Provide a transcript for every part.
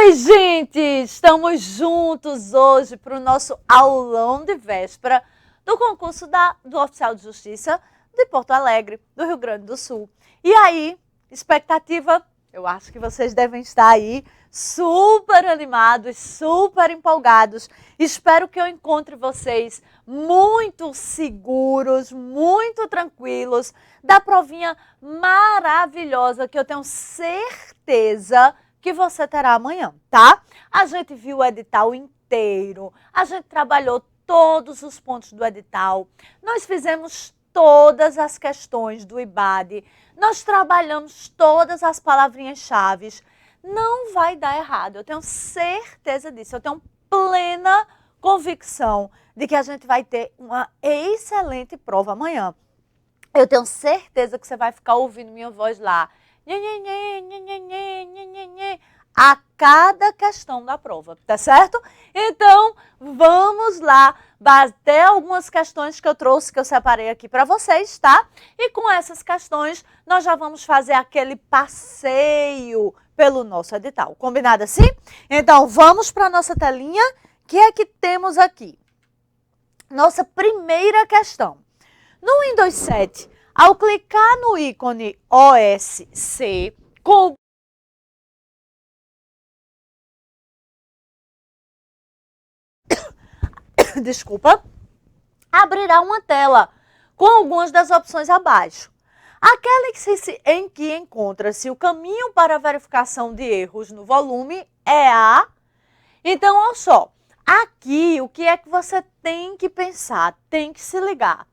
Oi, gente! Estamos juntos hoje para o nosso aulão de véspera do concurso do Oficial de Justiça de Porto Alegre, do Rio Grande do Sul. E aí, expectativa? Eu acho que vocês devem estar aí super animados, super empolgados. Espero que eu encontre vocês muito seguros, muito tranquilos da provinha maravilhosa que eu tenho certeza que você terá amanhã, tá? A gente viu o edital inteiro, a gente trabalhou todos os pontos do edital, nós fizemos todas as questões do IBAD, nós trabalhamos todas as palavrinhas-chave. Não vai dar errado, eu tenho certeza disso, eu tenho plena convicção de que a gente vai ter uma excelente prova amanhã. Eu tenho certeza que você vai ficar ouvindo minha voz lá, a cada questão da prova, tá certo? Então, vamos lá bater algumas questões que eu trouxe, que eu separei aqui para vocês, tá? E com essas questões, nós já vamos fazer aquele passeio pelo nosso edital. Combinado assim? Então, vamos para a nossa telinha. O que é que temos aqui? Nossa primeira questão. No Windows 7, ao clicar no ícone OSC, com desculpa, abrirá uma tela com algumas das opções abaixo. Aquela em que encontra-se o caminho para a verificação de erros no volume é a... Então, olha só, aqui o que é que você tem que pensar, tem que se ligar.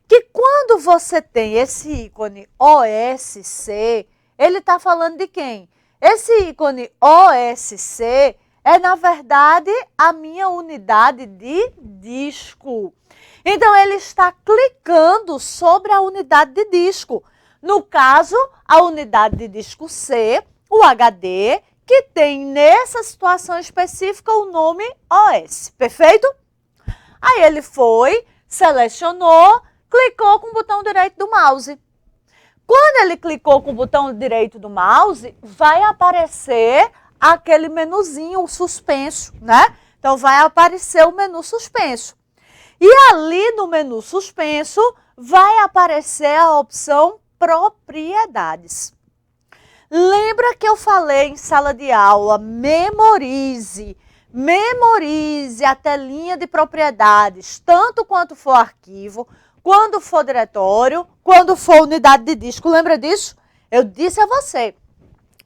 Que quando você tem esse ícone OSC, ele está falando de quem? Esse ícone OSC é, na verdade, a minha unidade de disco. Então, ele está clicando sobre a unidade de disco. No caso, a unidade de disco C, o HD, que tem nessa situação específica o nome OS. Perfeito? Aí ele foi, selecionou, clicou com o botão direito do mouse. Quando ele clicou com o botão direito do mouse, vai aparecer aquele menuzinho, o suspenso, né? Então, vai aparecer o menu suspenso. E ali no menu suspenso, vai aparecer a opção propriedades. Lembra que eu falei em sala de aula, memorize a telinha de propriedades, tanto quanto for arquivo, quando for diretório, quando for unidade de disco. Lembra disso? Eu disse a você,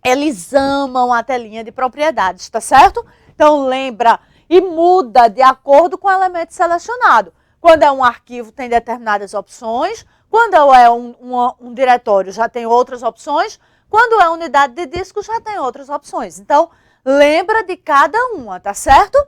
eles amam a telinha de propriedades, tá certo? Então lembra e muda de acordo com o elemento selecionado. Quando é um arquivo, tem determinadas opções. Quando é um diretório, já tem outras opções. Quando é unidade de disco, já tem outras opções. Então, lembra de cada uma, tá certo?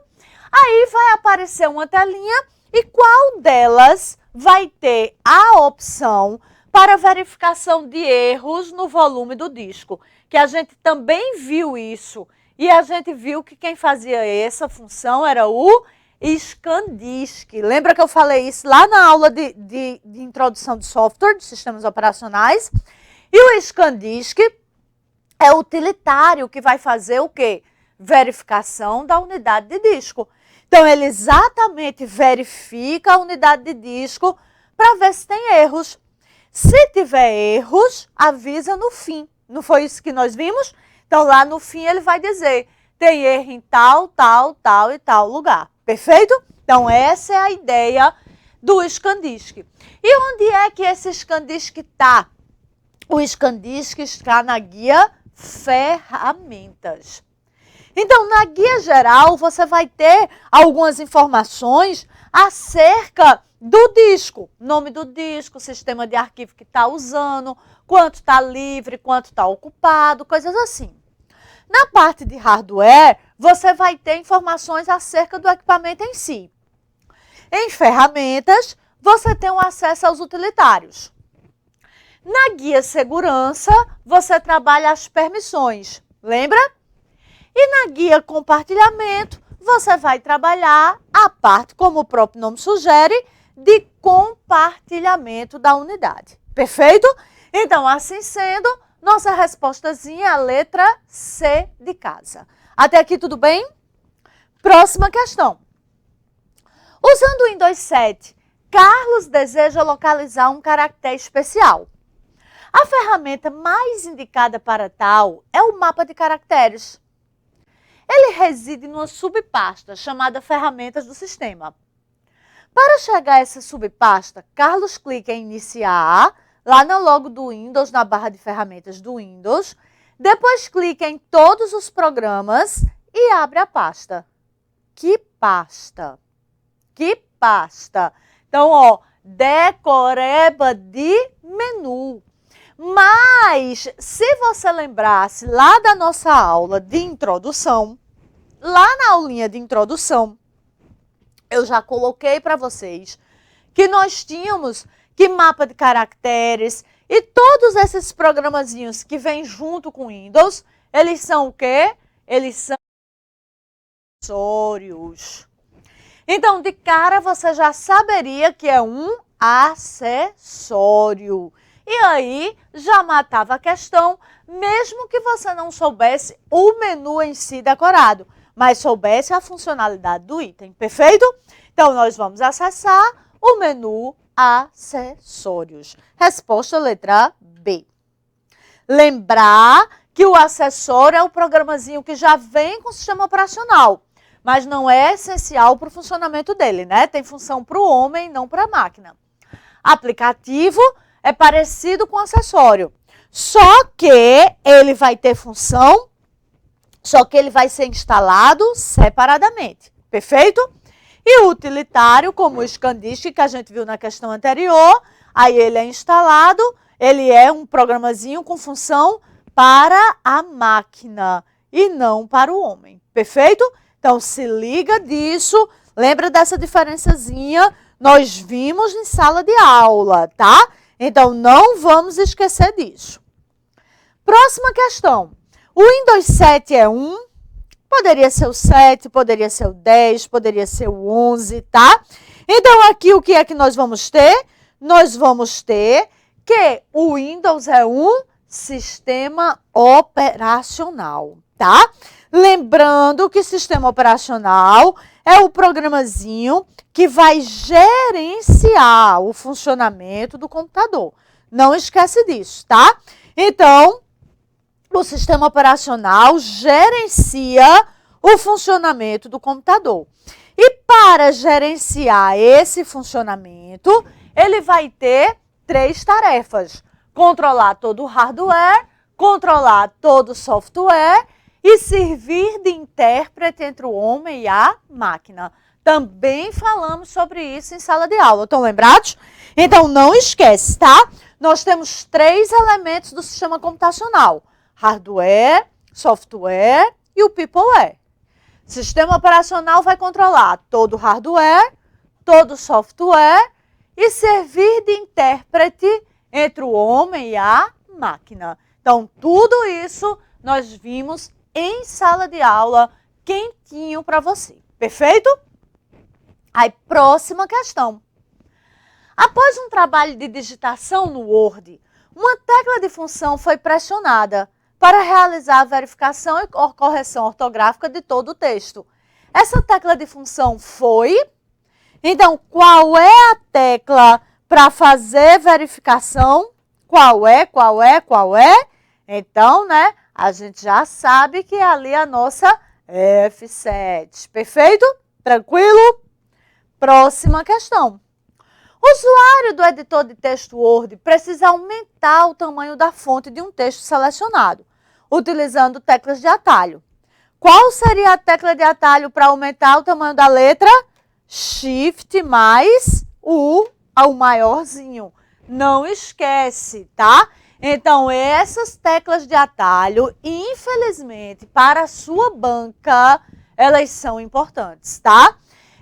Aí vai aparecer uma telinha e qual delas vai ter a opção para verificação de erros no volume do disco? Que a gente também viu isso. E a gente viu que quem fazia essa função era o ScanDisk. Lembra que eu falei isso lá na aula de introdução de software, de sistemas operacionais? E o ScanDisk é o utilitário que vai fazer o quê? Verificação da unidade de disco. Então, ele exatamente verifica a unidade de disco para ver se tem erros. Se tiver erros, avisa no fim. Não foi isso que nós vimos? Então, lá no fim, ele vai dizer, tem erro em tal, tal, tal e tal lugar. Perfeito? Então, essa é a ideia do ScanDisk. E onde é que esse ScanDisk está? O ScanDisk está na guia Ferramentas. Então, na guia geral, você vai ter algumas informações acerca do disco. Nome do disco, sistema de arquivo que está usando, quanto está livre, quanto está ocupado, coisas assim. Na parte de hardware, você vai ter informações acerca do equipamento em si. Em ferramentas, você tem um acesso aos utilitários. Na guia segurança, você trabalha as permissões, lembra? E na guia compartilhamento, você vai trabalhar a parte, como o próprio nome sugere, de compartilhamento da unidade. Perfeito? Então, assim sendo, nossa respostazinha é a letra C de casa. Até aqui tudo bem? Próxima questão. Usando o Windows 7, Carlos deseja localizar um caractere especial. A ferramenta mais indicada para tal é o mapa de caracteres. Ele reside numa subpasta chamada Ferramentas do Sistema. Para chegar a essa subpasta, Carlos clica em Iniciar, lá na logo do Windows, na barra de ferramentas do Windows. Depois clica em Todos os programas e abre a pasta. Que pasta? Que pasta? Então, ó, decoreba de menu. Mas, se você lembrasse lá da nossa aula de introdução, lá na aulinha de introdução, eu já coloquei para vocês que nós tínhamos que mapa de caracteres e todos esses programazinhos que vêm junto com o Windows, eles são o quê? Eles são acessórios. Então, de cara, você já saberia que é um acessório. E aí, já matava a questão, mesmo que você não soubesse o menu em si decorado, mas soubesse a funcionalidade do item, perfeito? Então, nós vamos acessar o menu Acessórios. Resposta letra B. Lembrar que o acessório é o programazinho que já vem com o sistema operacional, mas não é essencial para o funcionamento dele, né? Tem função para o homem, não para a máquina. Aplicativo é parecido com acessório, só que ele vai ter função, só que ele vai ser instalado separadamente, perfeito? E o utilitário, como o ScanDisk, que a gente viu na questão anterior, aí ele é instalado, ele é um programazinho com função para a máquina e não para o homem, perfeito? Então, se liga disso, lembra dessa diferençazinha, nós vimos em sala de aula, tá? Então, não vamos esquecer disso. Próxima questão. O Windows 7 é 1, poderia ser o 7, poderia ser o 10, poderia ser o 11, tá? Então, aqui o que é que nós vamos ter? Nós vamos ter que o Windows é um sistema operacional, tá? Lembrando que sistema operacional é o programazinho que vai gerenciar o funcionamento do computador. Não esquece disso, tá? Então, o sistema operacional gerencia o funcionamento do computador. E para gerenciar esse funcionamento, ele vai ter 3 tarefas: controlar todo o hardware, controlar todo o software e servir de intérprete entre o homem e a máquina. Também falamos sobre isso em sala de aula, estão lembrados? Então, não esquece, tá? Nós temos 3 elementos do sistema computacional: hardware, software e o peopleware. Sistema operacional vai controlar todo o hardware, todo o software e servir de intérprete entre o homem e a máquina. Então, tudo isso nós vimos em sala de aula, quentinho para você. Perfeito? Aí, próxima questão. Após um trabalho de digitação no Word, uma tecla de função foi pressionada para realizar a verificação e correção ortográfica de todo o texto. Essa tecla de função foi... Então, qual é a tecla para fazer verificação? Qual é? Então, né, a gente já sabe que é ali a nossa F7. Perfeito? Tranquilo? Próxima questão. O usuário do editor de texto Word precisa aumentar o tamanho da fonte de um texto selecionado, utilizando teclas de atalho. Qual seria a tecla de atalho para aumentar o tamanho da letra? Shift mais o maiorzinho. Não esquece, tá? Então, essas teclas de atalho, infelizmente, para a sua banca, elas são importantes, tá?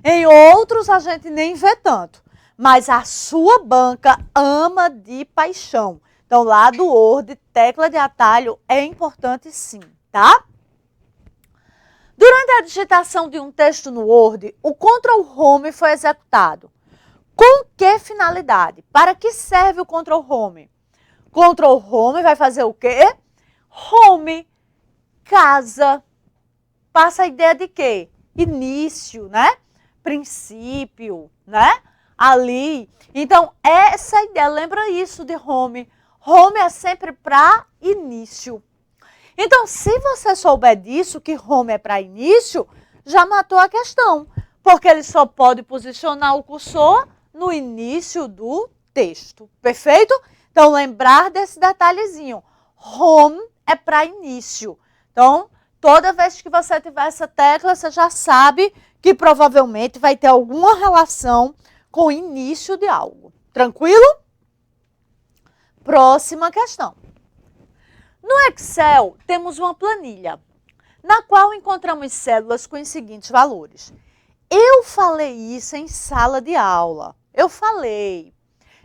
Em outros, a gente nem vê tanto. Mas a sua banca ama de paixão. Então, lá do Word, tecla de atalho é importante sim, tá? Durante a digitação de um texto no Word, o Ctrl Home foi executado. Com que finalidade? Para que serve o Ctrl Home? Ctrl Home vai fazer o quê? Home, casa. Passa a ideia de quê? Início, né? Princípio, né? Ali. Então, essa ideia, lembra isso de home. Home é sempre para início. Então, se você souber disso, que home é para início, já matou a questão. Porque ele só pode posicionar o cursor no início do texto. Perfeito? Então, lembrar desse detalhezinho. Home é para início. Então, toda vez que você tiver essa tecla, você já sabe que provavelmente vai ter alguma relação com o início de algo. Tranquilo? Próxima questão. No Excel, temos uma planilha, na qual encontramos células com os seguintes valores. Eu falei isso em sala de aula. Eu falei.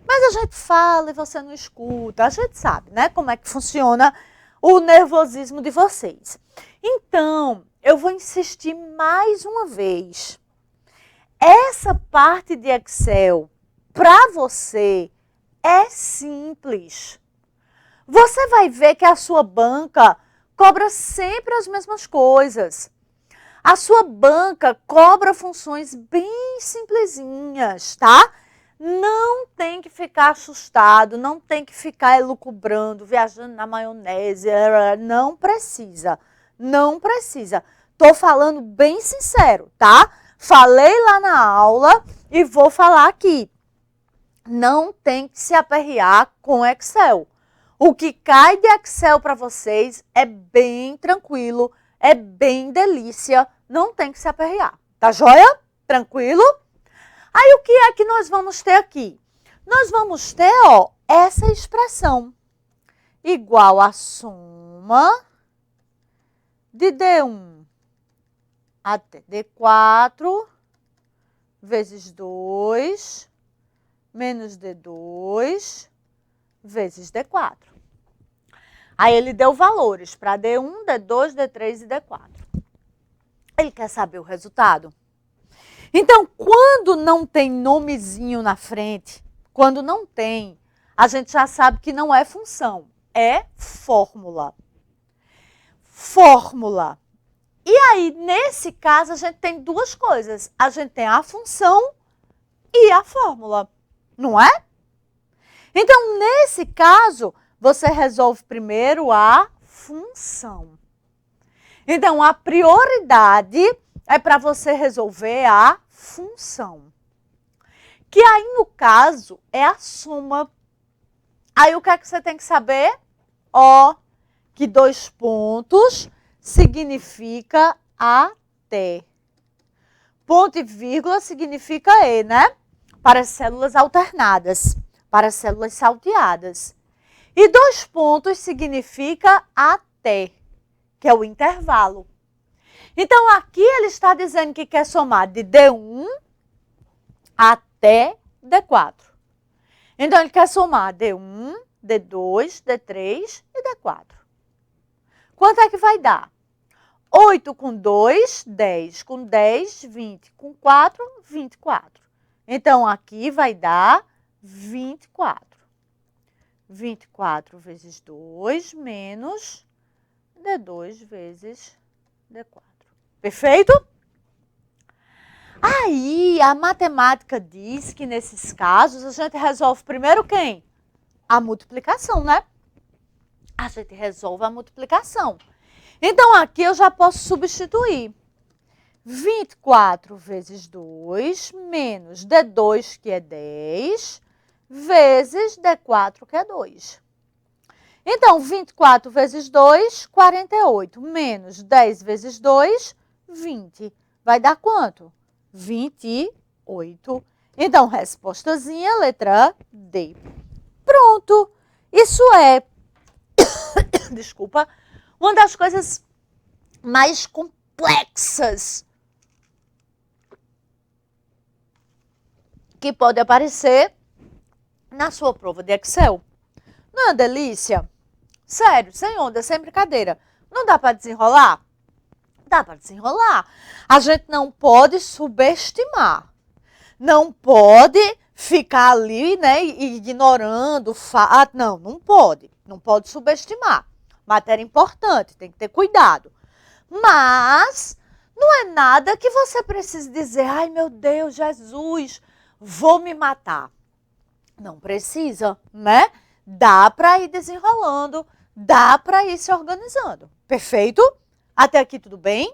Mas a gente fala e você não escuta. A gente sabe, né, como é que funciona o nervosismo de vocês. Então, eu vou insistir mais uma vez. Essa parte de Excel, para você, é simples. Você vai ver que a sua banca cobra sempre as mesmas coisas. A sua banca cobra funções bem simplesinhas, tá? Não tem que ficar assustado, não tem que ficar elucubrando, viajando na maionese, não precisa, não precisa. Tô falando bem sincero, tá? Falei lá na aula e vou falar aqui. Não tem que se aperrear com Excel. O que cai de Excel para vocês é bem tranquilo, é bem delícia, não tem que se aperrear. Tá joia? Tranquilo? Aí o que é que nós vamos ter aqui? Nós vamos ter, ó, essa expressão. Igual a soma de D1 até D4 vezes 2 menos D2 vezes D4. Aí ele deu valores para D1, D2, D3 e D4. Ele quer saber o resultado? Então, quando não tem nomezinho na frente, quando não tem, a gente já sabe que não é função, é fórmula. Fórmula. E aí, nesse caso, a gente tem duas coisas. A gente tem a função e a fórmula, não é? Então, nesse caso, você resolve primeiro a função. Então, a prioridade é para você resolver a função. Que aí, no caso, é a soma. Aí, o que é que você tem que saber? Ó, que 2 pontos significa até. Ponto e vírgula significa e, né? Para células alternadas, para células salteadas. E 2 pontos significa até, que é o intervalo. Então, aqui ele está dizendo que quer somar de D1 até D4. Então, ele quer somar D1, D2, D3 e D4. Quanto é que vai dar? 8 com 2, 10 com 10, 20 com 4, 24. Então, aqui vai dar 24. 24 vezes 2 menos D2 vezes D4. Perfeito? Aí, a matemática diz que nesses casos a gente resolve primeiro quem? A multiplicação, né? A gente resolve a multiplicação. Então, aqui eu já posso substituir. 24 vezes 2 menos D2, que é 10, vezes D4, que é 2. Então, 24 vezes 2, 48, menos 10 vezes 2, 20. Vai dar quanto? 28. Então, respostazinha, letra D. Pronto. Isso é, desculpa, uma das coisas mais complexas que pode aparecer na sua prova de Excel. Não é uma delícia? Sério, sem onda, sem brincadeira. Não dá para desenrolar? Dá para desenrolar. A gente não pode subestimar. Não pode ficar ali, né, ignorando, não, não pode subestimar. Matéria importante, tem que ter cuidado. Mas não é nada que você precise dizer, ai meu Deus, Jesus, vou me matar. Não precisa, né? Dá para ir desenrolando, dá para ir se organizando. Perfeito? Até aqui tudo bem?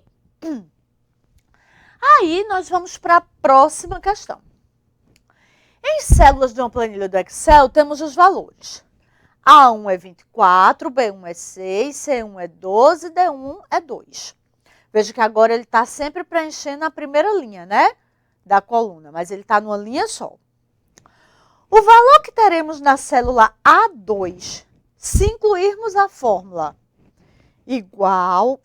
Aí nós vamos para a próxima questão. Em células de uma planilha do Excel, temos os valores. A1 é 24, B1 é 6, C1 é 12, D1 é 2. Veja que agora ele está sempre preenchendo a primeira linha, né? Da coluna, mas ele está numa linha só. O valor que teremos na célula A2, se incluirmos a fórmula igual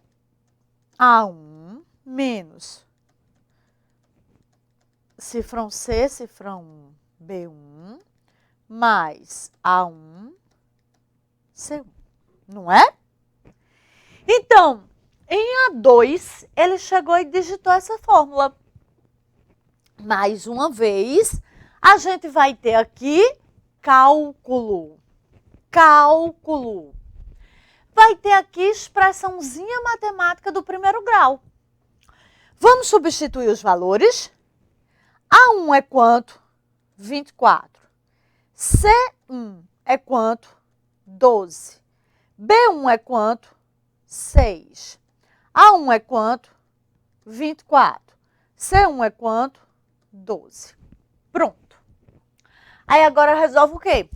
a 1 menos cifrão C, cifrão B1, mais A1, C1, não é? Então, em A2, ele chegou e digitou essa fórmula. Mais uma vez, a gente vai ter aqui cálculo. Cálculo. Vai ter aqui expressãozinha matemática do primeiro grau. Vamos substituir os valores. A1 é quanto? 24. C1 é quanto? 12. B1 é quanto? 6. A1 é quanto? 24. C1 é quanto? 12. Pronto. Aí agora resolve o quê?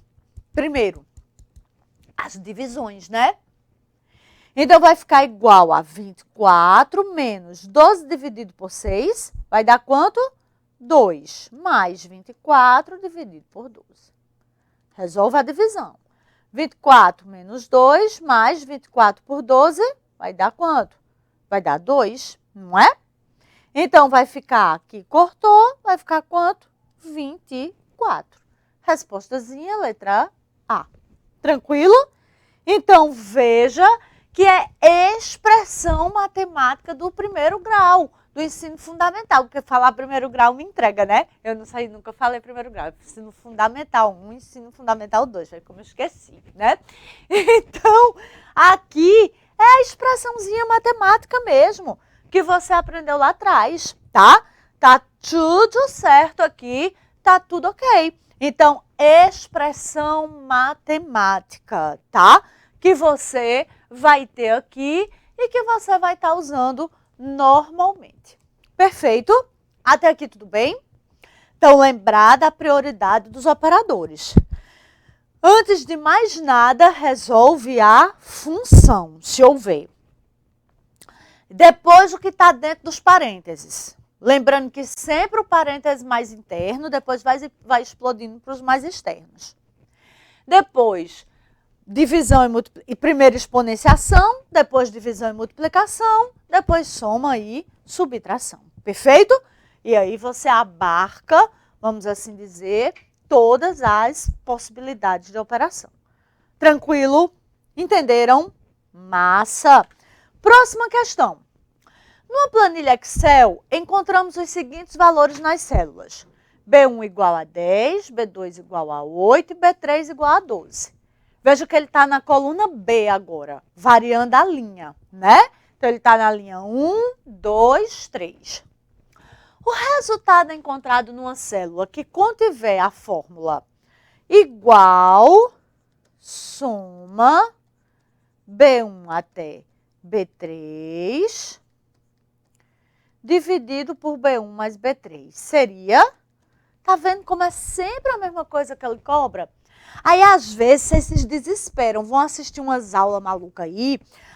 Primeiro, as divisões, né? Então vai ficar igual a 24 menos 12 dividido por 6. Vai dar quanto? 2 mais 24 dividido por 12. Resolve a divisão. 24 menos 2 mais 24 por 12 vai dar quanto? Vai dar 2, não é? Então, vai ficar aqui, cortou, vai ficar quanto? 24. Respostazinha, letra A. Tranquilo? Então, veja que é expressão matemática do primeiro grau, do ensino fundamental, porque falar primeiro grau me entrega, né? Eu não sei, nunca falei primeiro grau, ensino fundamental 1, ensino fundamental 2, foi como eu esqueci, né? Então, aqui é a expressãozinha matemática mesmo, que você aprendeu lá atrás, tá? Tá tudo certo aqui, tá tudo ok. Então, expressão matemática, tá? Que você vai ter aqui e que você vai estar usando normalmente. Perfeito? Até aqui tudo bem? Então, lembrar da prioridade dos operadores. Antes de mais nada, resolve a função, se houver. Depois, o que está dentro dos parênteses. Lembrando que sempre o parêntese mais interno, depois vai explodindo para os mais externos. Depois, divisão e primeiro exponenciação, depois divisão e multiplicação, depois soma e subtração. Perfeito? E aí você abarca, vamos assim dizer, todas as possibilidades de operação. Tranquilo? Entenderam? Massa! Próxima questão. Numa planilha Excel, encontramos os seguintes valores nas células. B1 igual a 10, B2 igual a 8 e B3 igual a 12. Veja que ele está na coluna B agora, variando a linha, né? Então, ele está na linha 1, 2, 3. O resultado encontrado numa célula que contiver a fórmula igual, soma, B1 até B3, dividido por B1 mais B3. Seria, tá vendo como é sempre a mesma coisa que ele cobra? Aí, às vezes, vocês se desesperam, vão assistir umas aulas malucas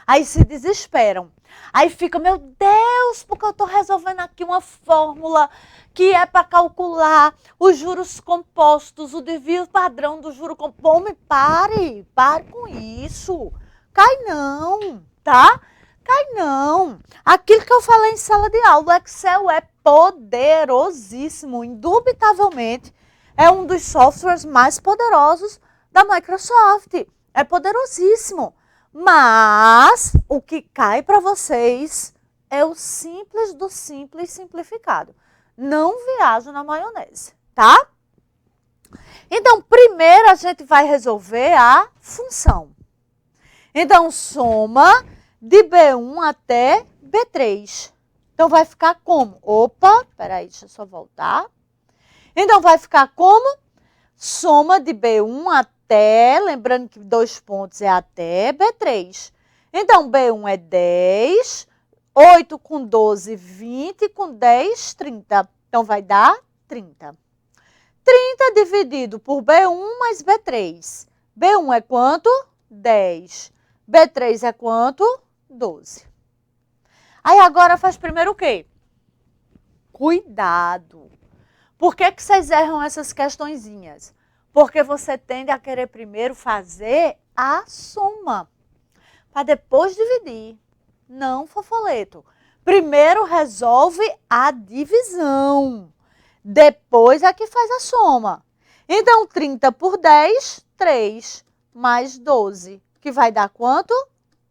aí se desesperam. Aí fica, meu Deus, porque eu estou resolvendo aqui uma fórmula que é para calcular os juros compostos, o desvio padrão do juro composto. Pare com isso. Cai não, tá? Cai não. Aquilo que eu falei em sala de aula, o Excel é poderosíssimo, indubitavelmente. É um dos softwares mais poderosos da Microsoft. É poderosíssimo. Mas o que cai para vocês é o simples do simples simplificado. Não viaja na maionese, tá? Então, primeiro a gente vai resolver a função. Então, soma de B1 até B3. Então, vai ficar como? Opa, peraí, deixa eu só voltar. Então, vai ficar como? Soma de B1 até, lembrando que 2 pontos é até B3. Então, B1 é 10, 8 com 12, 20, com 10, 30. Então, vai dar 30. 30 dividido por B1 mais B3. B1 é quanto? 10. B3 é quanto? 12. Aí agora faz primeiro o quê? Cuidado. Por que vocês erram essas questõezinhas? Porque você tende a querer primeiro fazer a soma, para depois dividir. Não, fofoleto. Primeiro resolve a divisão. Depois é que faz a soma. Então, 30 por 10, 3, mais 12, que vai dar quanto?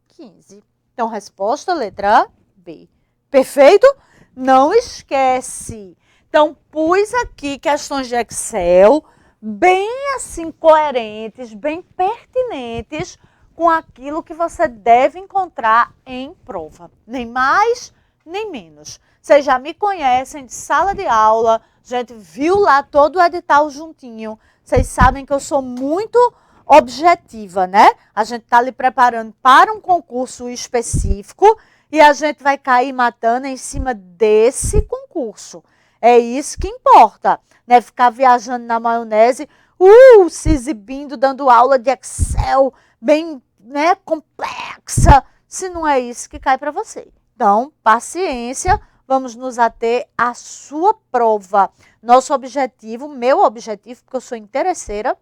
15. Então, resposta letra B. Perfeito? Não esquece. Então, pus aqui questões de Excel bem assim coerentes, bem pertinentes com aquilo que você deve encontrar em prova. Nem mais, nem menos. Vocês já me conhecem de sala de aula, a gente viu lá todo o edital juntinho. Vocês sabem que eu sou muito objetiva, né? A gente está ali preparando para um concurso específico e a gente vai cair matando em cima desse concurso. É isso que importa, né? Ficar viajando na maionese, se exibindo, dando aula de Excel bem, né, complexa, se não é isso que cai para você. Então, paciência, vamos nos ater à sua prova. Nosso objetivo, meu objetivo, porque eu sou interesseira,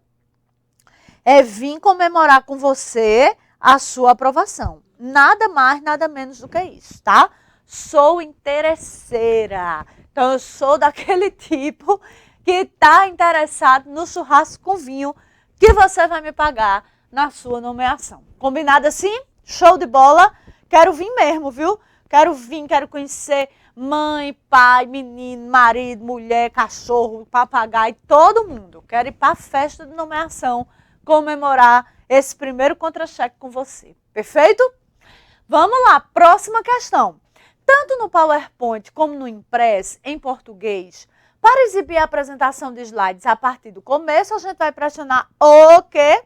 é vir comemorar com você a sua aprovação. Nada mais, nada menos do que isso, tá? Sou interesseira. Então, eu sou daquele tipo que está interessado no churrasco com vinho que você vai me pagar na sua nomeação. Combinado assim? Show de bola? Quero vir mesmo, viu? Quero vir, quero conhecer mãe, pai, menino, marido, mulher, cachorro, papagaio, todo mundo. Quero ir para a festa de nomeação, comemorar esse primeiro contra-cheque com você. Perfeito? Vamos lá, próxima questão. Tanto no PowerPoint como no Impress, em português, para exibir a apresentação de slides a partir do começo, a gente vai pressionar o quê?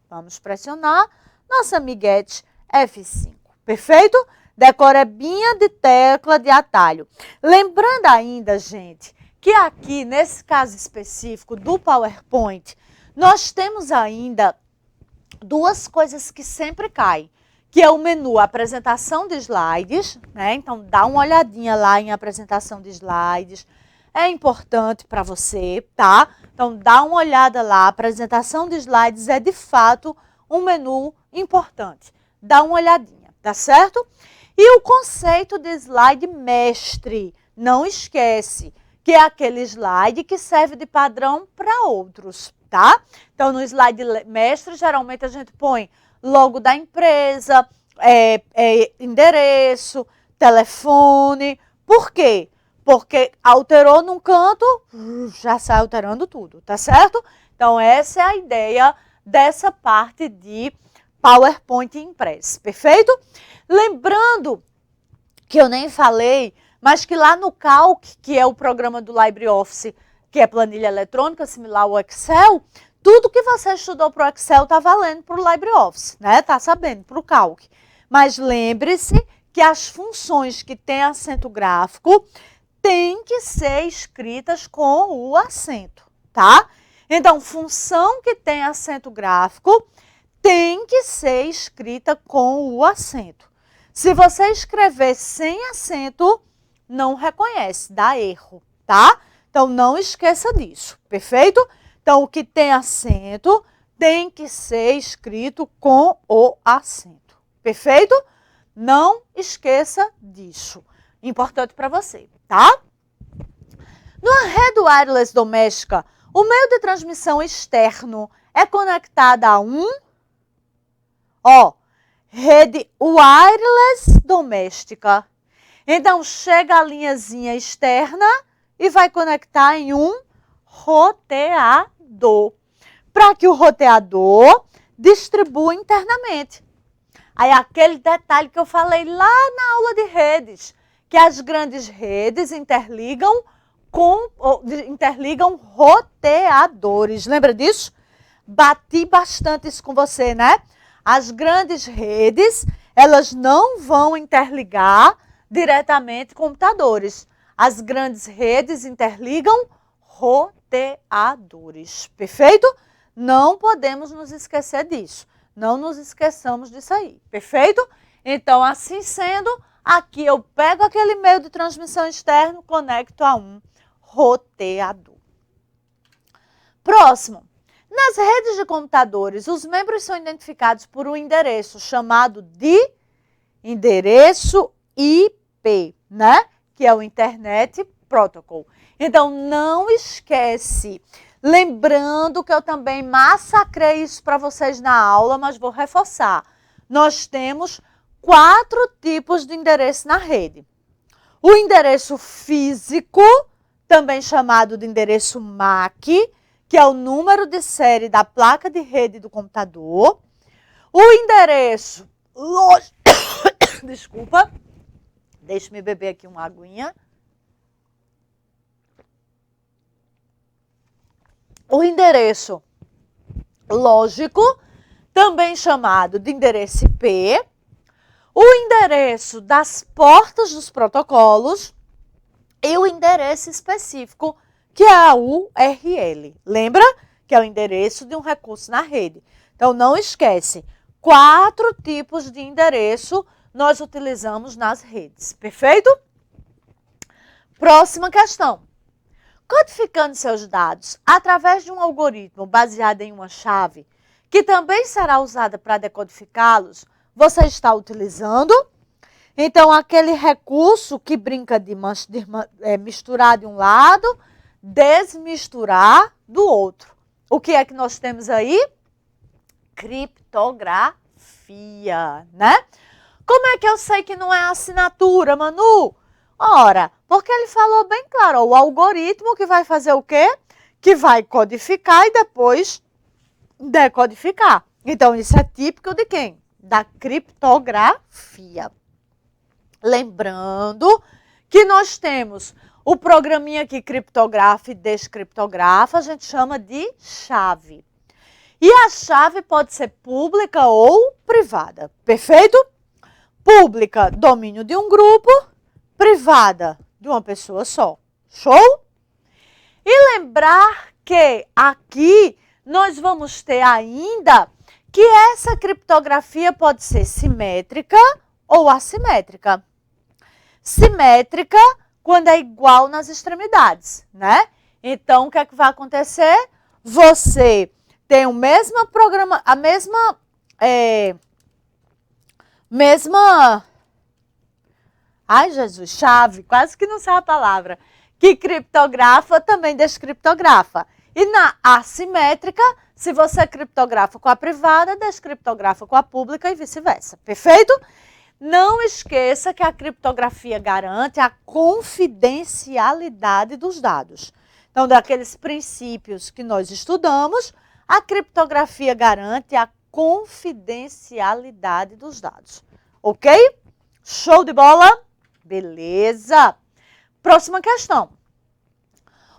Vamos pressionar nossa amiguete F5. Perfeito? Decorebinha de tecla de atalho. Lembrando ainda, gente, que aqui, nesse caso específico do PowerPoint, nós temos ainda duas coisas que sempre caem, que é o menu apresentação de slides, né? Então, dá uma olhadinha lá em apresentação de slides. É importante para você, tá? Então, dá uma olhada lá. Apresentação de slides é, de fato, um menu importante. Dá uma olhadinha, tá certo? E o conceito de slide mestre, não esquece, que é aquele slide que serve de padrão para outros, tá? Então, no slide mestre, geralmente a gente põe logo da empresa, endereço, telefone. Por quê? Porque alterou num canto, já sai alterando tudo, tá certo? Então, essa é a ideia dessa parte de PowerPoint Impress, perfeito? Lembrando que eu nem falei, mas que lá no Calc, que é o programa do LibreOffice, que é planilha eletrônica, similar ao Excel, tudo que você estudou para o Excel está valendo para o LibreOffice, né? Tá sabendo, para o Calc. Mas lembre-se que as funções que têm acento gráfico têm que ser escritas com o acento, tá? Então, função que tem acento gráfico tem que ser escrita com o acento. Se você escrever sem acento, não reconhece, dá erro, tá? Então, não esqueça disso, perfeito? Então, o que tem acento tem que ser escrito com o acento, perfeito? Não esqueça disso. Importante para você, tá? Numa rede wireless doméstica, o meio de transmissão externo é conectado a rede wireless doméstica. Então, chega a linhazinha externa e vai conectar em um roteador. roteador, para que o roteador distribua internamente. Aí aquele detalhe que eu falei lá na aula de redes, que as grandes redes interligam roteadores. Lembra disso? Bati bastante isso com você, né? As grandes redes, elas não vão interligar diretamente computadores. As grandes redes interligam roteadores. Perfeito? Não podemos nos esquecer disso. Não nos esqueçamos disso aí. Perfeito? Então, assim sendo, aqui eu pego aquele meio de transmissão externo, conecto a um roteador. Próximo. Nas redes de computadores, os membros são identificados por um endereço chamado de endereço IP, né? Que é o Internet Protocol. Então, não esquece. Lembrando que eu também massacrei isso para vocês na aula, mas vou reforçar. Nós temos 4 tipos de endereço na rede. O endereço físico, também chamado de endereço MAC, que é o número de série da placa de rede do computador. O endereço desculpa, deixe-me beber aqui uma aguinha. O endereço lógico, também chamado de endereço IP. O endereço das portas dos protocolos e o endereço específico, que é a URL. Lembra? Que é o endereço de um recurso na rede. Então, não esquece, 4 tipos de endereço nós utilizamos nas redes. Perfeito? Próxima questão. Codificando seus dados através de um algoritmo baseado em uma chave, que também será usada para decodificá-los, você está utilizando? Então, aquele recurso que brinca de misturar de um lado, desmisturar do outro. O que é que nós temos aí? Criptografia, né? Como é que eu sei que não é assinatura, Manu? Ora, porque ele falou bem claro, o algoritmo que vai fazer o quê? Que vai codificar e depois decodificar. Então, isso é típico de quem? Da criptografia. Lembrando que nós temos o programinha que criptografa e descriptografa, a gente chama de chave. E a chave pode ser pública ou privada, perfeito? Pública, domínio de um grupo, privada, de uma pessoa só. Show? E lembrar que aqui nós vamos ter ainda que essa criptografia pode ser simétrica ou assimétrica. Simétrica quando é igual nas extremidades, né? Então, o que é que vai acontecer? Você tem o mesmo programa, a mesma ai, Jesus, chave, quase que não sei a palavra, que criptografa também descriptografa. E na assimétrica, se você criptografa com a privada, descriptografa com a pública e vice-versa. Perfeito? Não esqueça que a criptografia garante a confidencialidade dos dados. Então, daqueles princípios que nós estudamos, a criptografia garante a confidencialidade dos dados. Ok? Show de bola? Beleza. Próxima questão.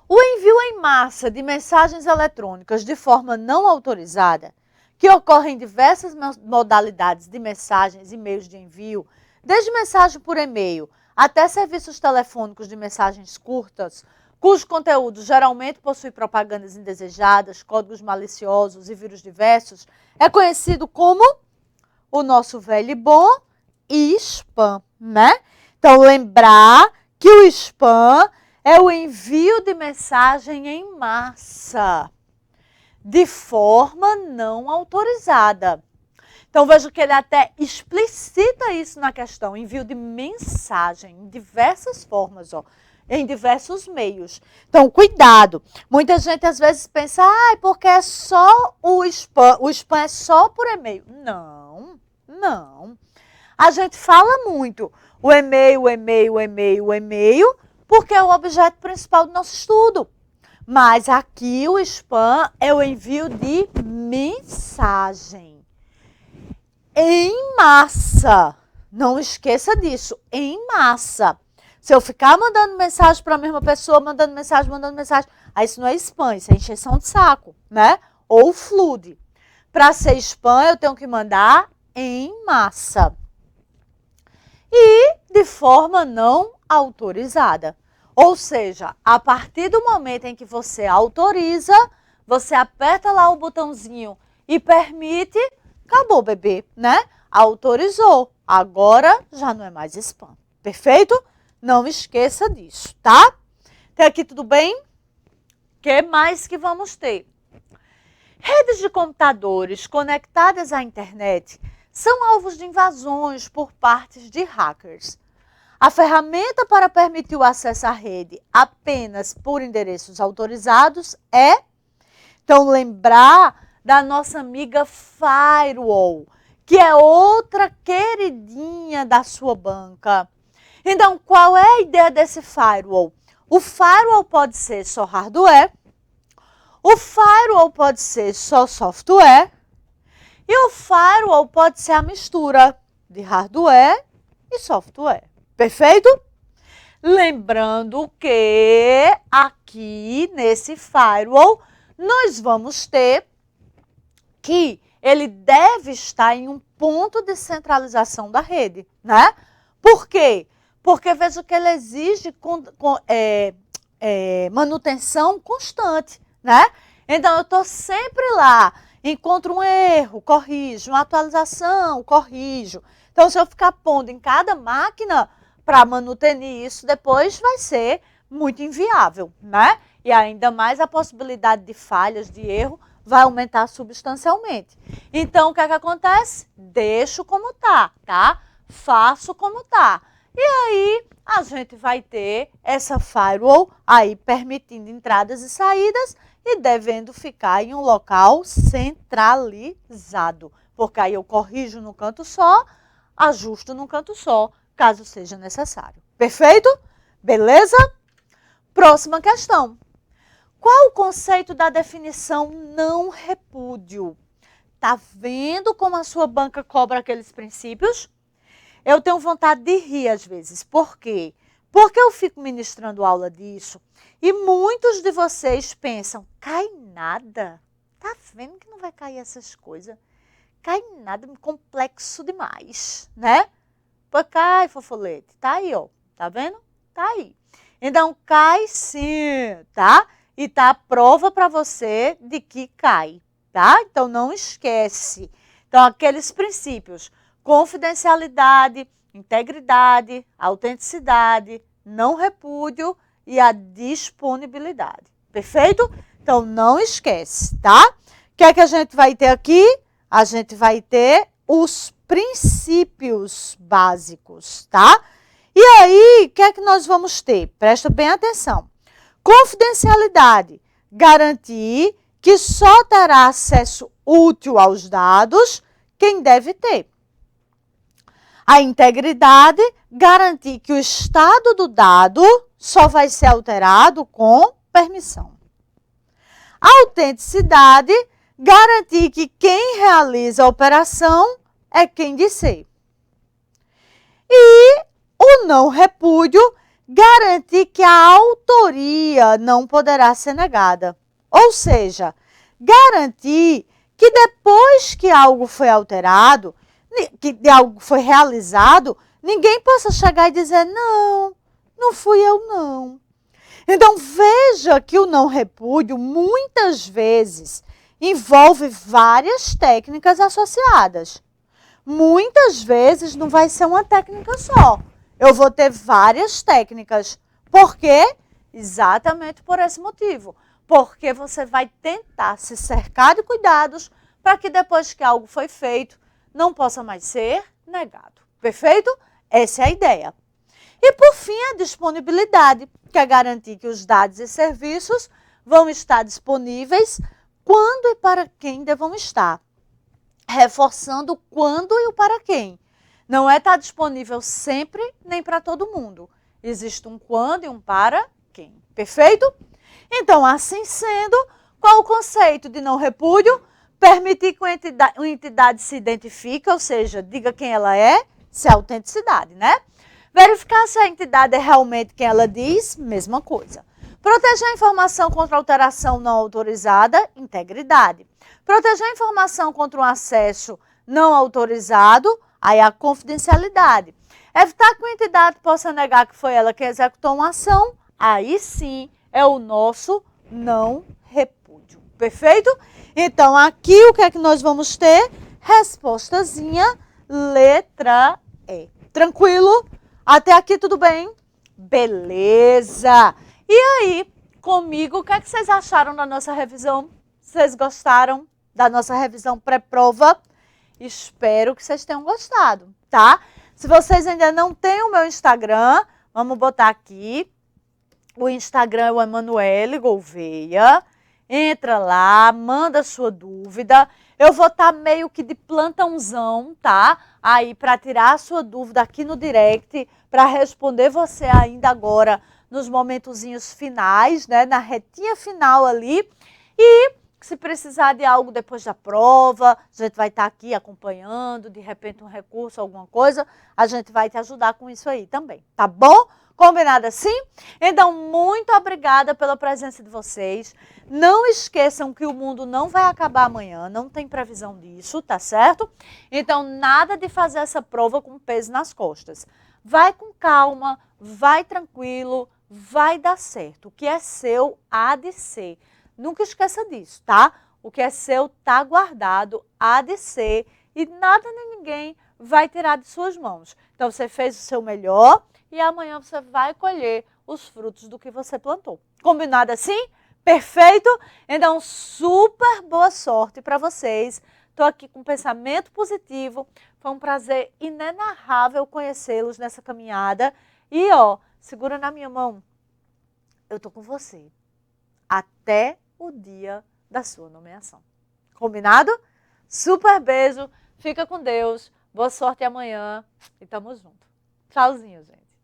O envio em massa de mensagens eletrônicas de forma não autorizada, que ocorre em diversas modalidades de mensagens e meios de envio, desde mensagem por e-mail até serviços telefônicos de mensagens curtas, cujo conteúdo geralmente possui propagandas indesejadas, códigos maliciosos e vírus diversos, é conhecido como o nosso velho e bom spam, né? Então, lembrar que o spam é o envio de mensagem em massa, de forma não autorizada. Então, veja que ele até explicita isso na questão, envio de mensagem em diversas formas, ó, em diversos meios. Então, cuidado. Muita gente às vezes pensa, porque é só o spam é só por e-mail. Não, não. A gente fala muito o e-mail, porque é o objeto principal do nosso estudo. Mas aqui o spam é o envio de mensagem. Em massa. Não esqueça disso, em massa. Se eu ficar mandando mensagem para a mesma pessoa, mandando mensagem, aí isso não é spam, isso é encheção de saco, né? Ou flood. Para ser spam, eu tenho que mandar em massa. E de forma não autorizada. Ou seja, a partir do momento em que você autoriza, você aperta lá o botãozinho e permite, acabou, bebê, né? Autorizou. Agora já não é mais spam. Perfeito? Não esqueça disso, tá? Até aqui tudo bem? O que mais que vamos ter? Redes de computadores conectadas à internet são alvos de invasões por parte de hackers. A ferramenta para permitir o acesso à rede apenas por endereços autorizados é, então, lembrar da nossa amiga Firewall, que é outra queridinha da sua banca. Então, qual é a ideia desse Firewall? O Firewall pode ser só hardware, o Firewall pode ser só software, e o Firewall pode ser a mistura de hardware e software. Perfeito? Lembrando que aqui nesse Firewall nós vamos ter que ele deve estar em um ponto de centralização da rede, né? Por quê? Porque veja que ele exige manutenção constante, né? Então eu estou sempre lá, encontro um erro, corrijo, uma atualização, corrijo. Então se eu ficar pondo em cada máquina para manutenir isso, depois vai ser muito inviável, né? E ainda mais a possibilidade de falhas, de erro, vai aumentar substancialmente. Então, o que é que acontece? Deixo como tá, tá? Faço como tá. E aí, a gente vai ter essa firewall aí permitindo entradas e saídas e devendo ficar em um local centralizado. Porque aí eu corrijo no canto só, ajusto no canto só, caso seja necessário. Perfeito? Beleza? Próxima questão. Qual o conceito da definição não repúdio? Tá vendo como a sua banca cobra aqueles princípios? Eu tenho vontade de rir às vezes. Por quê? Porque eu fico ministrando aula disso e muitos de vocês pensam, cai nada. Tá vendo que não vai cair essas coisas? Cai nada, complexo demais, né? Pô, cai, fofolete. Tá aí, ó. Tá vendo? Tá aí. Então, cai sim, tá? E tá a prova para você de que cai, tá? Então, não esquece. Então, aqueles princípios, confidencialidade, integridade, autenticidade, não repúdio e a disponibilidade. Perfeito? Então, não esquece, tá? O que é que a gente vai ter aqui? A gente vai ter os princípios básicos, tá? E aí, o que é que nós vamos ter? Presta bem atenção. Confidencialidade, garantir que só terá acesso útil aos dados quem deve ter. A integridade, garantir que o estado do dado só vai ser alterado com permissão. A autenticidade, garantir que quem realiza a operação é quem disser. E o não repúdio, garantir que a autoria não poderá ser negada. Ou seja, garantir que depois que algo foi alterado, que algo foi realizado, ninguém possa chegar e dizer, não, não fui eu não. Então veja que o não repúdio muitas vezes envolve várias técnicas associadas. Muitas vezes não vai ser uma técnica só. Eu vou ter várias técnicas. Por quê? Exatamente por esse motivo. Porque você vai tentar se cercar de cuidados para que depois que algo foi feito, não possa mais ser negado. Perfeito? Essa é a ideia. E por fim, a disponibilidade, que é garantir que os dados e serviços vão estar disponíveis quando e para quem devam estar. Reforçando quando e o para quem. Não é estar disponível sempre, nem para todo mundo. Existe um quando e um para quem. Perfeito? Então, assim sendo, qual o conceito de não repúdio? Permitir que uma entidade se identifique, ou seja, diga quem ela é, se é autenticidade, né? Verificar se a entidade é realmente quem ela diz, mesma coisa. Proteger a informação contra alteração não autorizada, integridade. Proteger a informação contra um acesso não autorizado, aí a confidencialidade. Evitar que uma entidade possa negar que foi ela que executou uma ação, aí sim é o nosso não repúdio. Perfeito? Então, aqui o que é que nós vamos ter? Respostazinha, letra E. Tranquilo? Até aqui tudo bem? Beleza! E aí, comigo, o que é que vocês acharam da nossa revisão? Vocês gostaram da nossa revisão pré-prova? Espero que vocês tenham gostado, tá? Se vocês ainda não têm o meu Instagram, vamos botar aqui. O Instagram é o Emanuele Gouveia. Entra lá, manda sua dúvida. Eu vou estar meio que de plantãozão, tá? Aí para tirar a sua dúvida aqui no direct, para responder você ainda agora nos momentozinhos finais, né? Na retinha final ali. E se precisar de algo depois da prova, a gente vai estar aqui acompanhando, de repente um recurso, alguma coisa, a gente vai te ajudar com isso aí também, tá bom? Combinado assim? Então, muito obrigada pela presença de vocês. Não esqueçam que o mundo não vai acabar amanhã, não tem previsão disso, tá certo? Então, nada de fazer essa prova com peso nas costas. Vai com calma, vai tranquilo, vai dar certo. O que é seu há de ser. Nunca esqueça disso, tá? O que é seu tá guardado, há de ser, e nada nem ninguém vai tirar de suas mãos. Então, você fez o seu melhor e amanhã você vai colher os frutos do que você plantou. Combinado assim? Perfeito? Então, super boa sorte para vocês. Estou aqui com um pensamento positivo. Foi um prazer inenarrável conhecê-los nessa caminhada. E, ó, segura na minha mão. Eu tô com você. Até o dia da sua nomeação. Combinado? Super beijo. Fica com Deus. Boa sorte amanhã. E tamo junto. Tchauzinho, gente.